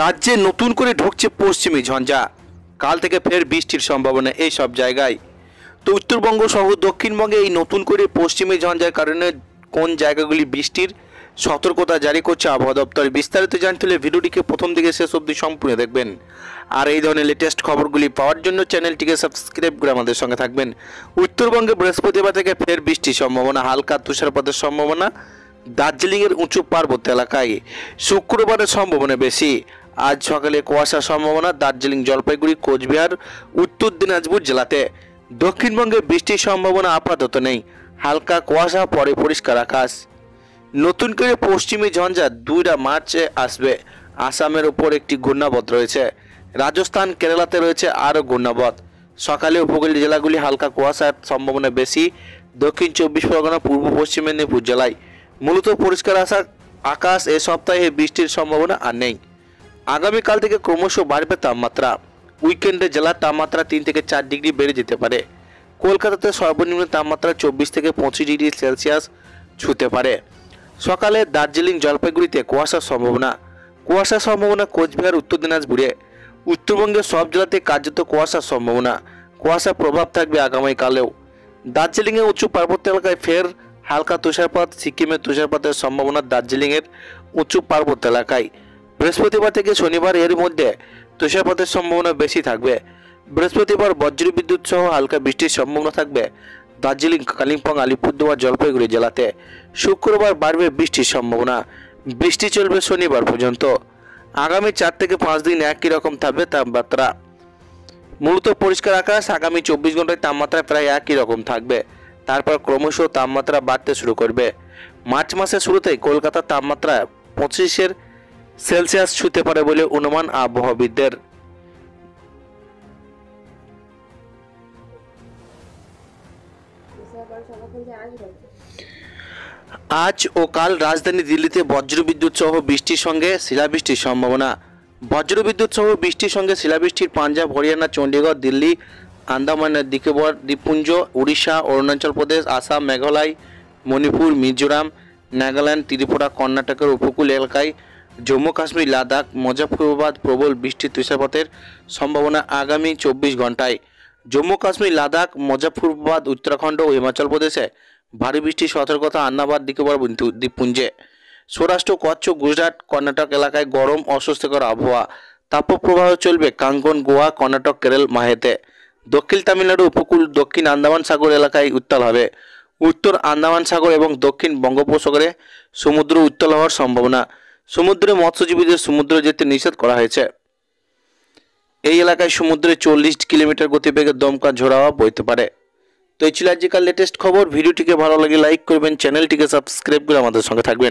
রাজ্যে নতুন করে ঢুকছে পশ্চিমী ঝঞ্ঝা। কাল থেকে ফের বৃষ্টির সম্ভাবনা এই সব জায়গায়। তো উত্তরবঙ্গ সহ দক্ষিণবঙ্গে এই নতুন করে পশ্চিমী ঝঞ্ঝার কারণে কোন জায়গাগুলি বৃষ্টির সতর্কতা জারি করছে আবহাওয়া দপ্তর। বিস্তারিত জানতে হলে ভিডিওটিকে প্রথম থেকে শেষ অবধি সম্পূর্ণ দেখবেন। আর এই ধরনের লেটেস্ট খবরগুলি পাওয়ার জন্য চ্যানেলটিকে সাবস্ক্রাইব করে আমাদের সঙ্গে থাকবেন। উত্তরবঙ্গে বৃহস্পতিবার থেকে ফের বৃষ্টির সম্ভাবনা, হালকা তুষারপাতের সম্ভাবনা দার্জিলিংয়ের উঁচু পার্বত্য এলাকায়। শুক্রবারের সম্ভাবনা বেশি। আজ সকালে কুয়াশার সম্ভাবনা দার্জিলিং, জলপাইগুড়ি, কোচবিহার, উত্তর দিনাজপুর জেলাতে। দক্ষিণবঙ্গে বৃষ্টির সম্ভাবনা আপাতত নেই, হালকা কুয়াশা, পরে পরিষ্কার আকাশ। নতুন করে পশ্চিমী ঝঞ্ঝা 2 মার্চে আসবে। আসামের উপর একটি ঘূর্ণাবর্ত রয়েছে, রাজস্থান, কেরালাতে রয়েছে আরও ঘূর্ণাবর্ত। সকালে উপকূলীয় জেলাগুলি হালকা কুয়াশার সম্ভাবনা বেশি। দক্ষিণ 24 পরগনা, পূর্ব পশ্চিম মেদিনীপুর জেলায় মূলত পরিষ্কার আকাশ। এ সপ্তাহে বৃষ্টির সম্ভাবনা আর নেই। আগামীকাল থেকে ক্রমশ বাড়বে তাপমাত্রা। উইকেন্ডে জেলার তাপমাত্রা 3 থেকে 4 ডিগ্রি বেড়ে যেতে পারে। কলকাতাতে সর্বনিম্ন তাপমাত্রা 24 থেকে 25 ডিগ্রি সেলসিয়াস ছুঁতে পারে। সকালে দার্জিলিং, জলপাইগুড়িতে কুয়াশার সম্ভাবনা কোচবিহার, উত্তর দিনাজপুরে। উত্তরবঙ্গের সব জেলাতে কার্যত কুয়াশার সম্ভাবনা। কুয়াশার প্রভাব থাকবে আগামীকালেও। দার্জিলিংয়ে উঁচু পার্বত্য এলাকায় ফের হালকা তুষারপাত। সিকিমে তুষারপাতের সম্ভাবনা দার্জিলিংয়ের উঁচু পার্বত্য এলাকায়। বৃহস্পতিবার থেকে শনিবার এর মধ্যে তুষারপাতের সম্ভাবনা বেশি থাকবে। বৃহস্পতিবার বজ্রবিদ্যুৎ সহ হালকা বৃষ্টির সম্ভাবনা থাকবে দার্জিলিং, কালিম্পং, আলিপুরদুয়ার, জলপাইগুড়ি জেলাতে। শুক্রবার বাড়বে বৃষ্টির সম্ভাবনা। বৃষ্টি চলবে শনিবার পর্যন্ত। আগামী 4 থেকে 5 দিন একই রকম থাকবে তাপমাত্রা। মূলত পরিষ্কার আকাশ। আগামী 24 ঘন্টায় তাপমাত্রা প্রায় একই রকম থাকবে। তারপর ক্রমশ তাপমাত্রা বাড়তে শুরু করবে। মার্চ মাসের শুরুতেই কলকাতার তাপমাত্রা 25 সেলসিয়াস ছুঁতে পারে বলে অনুমান আবহাওয়াবিদদের। আজ ও কাল রাজধানী দিল্লিতে বজ্রবিদ্যুৎ সহ বৃষ্টির সঙ্গে শিলাবৃষ্টির সম্ভাবনা। বজ্রবিদ্যুৎ সহ বৃষ্টির সঙ্গে শিলাবৃষ্টির পাঞ্জাব, হরিয়ানা, চণ্ডীগড়, দিল্লি, আন্দামান নিকোবর দ্বীপপুঞ্জ, উড়িষ্যা, অরুণাচল প্রদেশ, আসাম, মেঘালয়, মণিপুর, মিজোরাম, নাগাল্যান্ড, ত্রিপুরা, কর্ণাটকের উপকূল এলাকায়, জম্মু কাশ্মীর, লাদাখ, মুজফফরাবাদ প্রবল বৃষ্টি তুষারপাতের সম্ভাবনা আগামী 24 ঘন্টায়। জম্মু কাশ্মীর, লাদাখ, মুজফফরাবাদ, উত্তরাখণ্ড ও হিমাচল প্রদেশে ভারী বৃষ্টির সতর্কতা আন্দামান নিকোবর দ্বীপপুঞ্জে। সৌরাষ্ট্র, কচ্ছ, গুজরাট, কর্ণাটক এলাকায় গরম অস্বস্তিকর আবহাওয়া। তাপপ্রবাহ চলবে কাঙ্গন, গোয়া, কর্ণাটক, কেরল, মাহেতে। দক্ষিণ তামিলনাড়ু উপকূল, দক্ষিণ আন্দামান সাগর এলাকায় উত্তাল হবে। উত্তর আন্দামান সাগর এবং দক্ষিণ বঙ্গোপসাগরে সমুদ্র উত্তাল হওয়ার সম্ভাবনা। সমুদ্রে মৎস্যজীবীদের সমুদ্রে যেতে নিষেধ করা হয়েছে। এই এলাকায় সমুদ্রে 40 কিলোমিটার গতিবেগে দমকা ঝোড়ো হাওয়া বইতে পারে। তো এই ছিল আজকের লেটেস্ট খবর। ভিডিওটিকে ভালো লাগে লাইক করবেন, চ্যানেলটিকে সাবস্ক্রাইব করে আমাদের সঙ্গে থাকবেন।